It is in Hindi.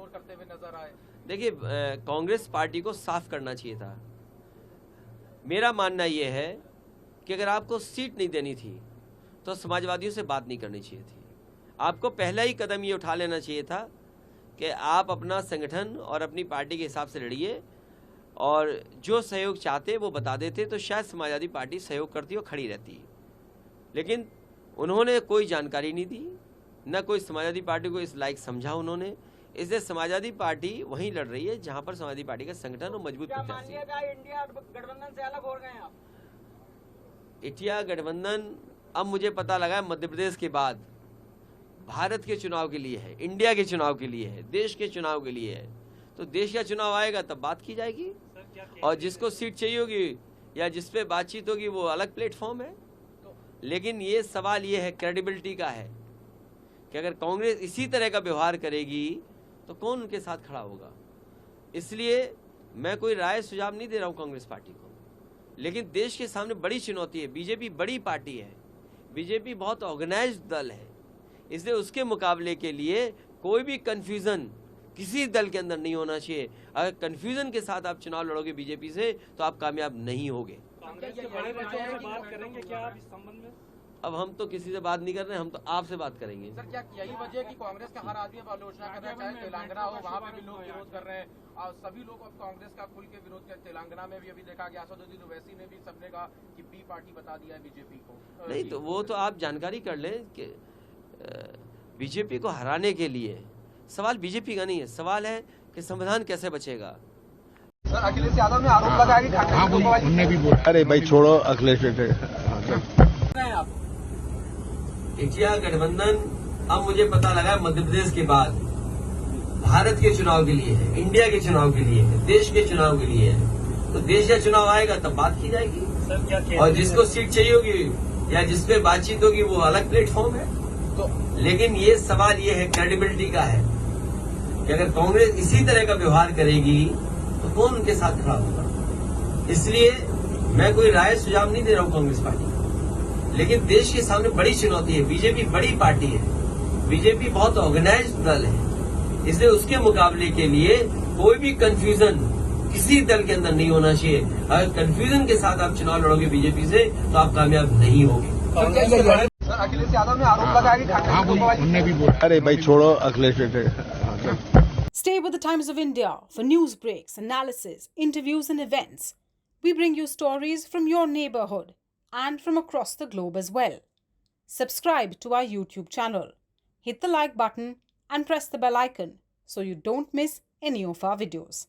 इग्नोर करते हुए नजर आए। देखिए, कांग्रेस पार्टी को साफ करना चाहिए था। मेरा मानना यह है कि अगर आपको सीट नहीं देनी थी तो समाजवादियों से बात नहीं करनी चाहिए थी। आपको पहला ही कदम ये उठा लेना चाहिए था कि आप अपना संगठन और अपनी पार्टी के हिसाब से लड़िए, और जो सहयोग चाहते वो बता देते तो शायद समाजवादी पार्टी सहयोग करती और खड़ी रहती। लेकिन उन्होंने कोई जानकारी नहीं दी, न कोई समाजवादी पार्टी को इस लायक समझा उन्होंने। इसलिए समाजवादी पार्टी वहीं लड़ रही है जहां पर समाजवादी पार्टी का संगठन और मजबूत प्रत्याशी है। इंडिया गठबंधन से अलग हो गए हैं आप? इंडिया गठबंधन अब मुझे पता लगा है मध्य प्रदेश के बाद भारत के चुनाव के लिए है, इंडिया के चुनाव के लिए है, देश के चुनाव के लिए है। तो देश का चुनाव आएगा तब बात की जाएगी, और जिसको सीट चाहिए होगी या जिस पे बातचीत होगी वो अलग प्लेटफॉर्म है। लेकिन ये सवाल ये है, क्रेडिबिलिटी का है, कि अगर कांग्रेस इसी तरह का व्यवहार करेगी तो कौन उनके साथ खड़ा होगा। इसलिए मैं कोई राय सुझाव नहीं दे रहा हूँ कांग्रेस पार्टी को, लेकिन देश के सामने बड़ी चुनौती है। बीजेपी बड़ी पार्टी है, बीजेपी बहुत ऑर्गेनाइज्ड दल है, इसलिए उसके मुकाबले के लिए कोई भी कंफ्यूजन किसी दल के अंदर नहीं होना चाहिए। अगर कंफ्यूजन के साथ आप चुनाव लड़ोगे बीजेपी से तो आप कामयाब नहीं होगे। कांग्रेस के बड़े नेताओं से बात करेंगे क्या आप इस संबंध में? अब हम तो किसी से बात नहीं कर रहे हैं, हम तो आपसे बात करेंगे। सर, क्या यही वजह है कि कांग्रेस का हर आदमी अब आलोचना कर रहा है, चाहे तेलंगाना हो वहाँ पे भी लोग विरोध कर रहे हैं, और सभी लोग अब कांग्रेस का खुल के विरोध कर। तेलंगाना में भी अभी देखा गया, असदुद्दीन ओवैसी ने भी सबने कहा कि बी पार्टी बता दिया है बीजेपी को। नहीं तो वो तो आप जानकारी कर लें कि बीजेपी को हराने के लिए सवाल बीजेपी का नहीं है, सवाल है कि संविधान कैसे बचेगा। सर, अखिलेश यादव ने आरोप लगाया कि ठाकरे उनने भी बोला, अरे भाई छोड़ो अखिलेश। आप इंडिया गठबंधन अब मुझे पता लगा मध्य प्रदेश के बाद भारत के चुनाव के लिए है, इंडिया के चुनाव के लिए है, देश के चुनाव के लिए है। तो देश का चुनाव आएगा तब बात की जाएगी, और जिसको सीट चाहिए होगी या जिसपे बातचीत होगी वो अलग प्लेटफॉर्म है। तो लेकिन ये सवाल ये है, क्रेडिबिलिटी का है, कि अगर कांग्रेस इसी तरह का व्यवहार करेगी तो कौन उनके साथ खड़ा होगा। इसलिए मैं कोई राय सुझाव नहीं दे रहा हूँ कांग्रेस पार्टी को, लेकिन देश के सामने बड़ी चुनौती है। बीजेपी बड़ी पार्टी है, बीजेपी बहुत ऑर्गेनाइज्ड दल है, इसलिए उसके मुकाबले के लिए कोई भी कंफ्यूजन किसी दल के अंदर नहीं होना चाहिए। अगर कंफ्यूजन के साथ आप चुनाव लड़ोगे बीजेपी से तो आप कामयाब नहीं होगे। सर, अखिलेश यादव ने आरोप लगाया कि ठाकरे उनने भी बोला, अरे भाई छोड़ो Akhilesh. Stay with the Times of India for news breaks, analysis, interviews and events. We bring you stories from your neighborhood and from across the globe as well. Subscribe to our YouTube channel. Hit the like button and press the bell icon so you don't miss any of our videos.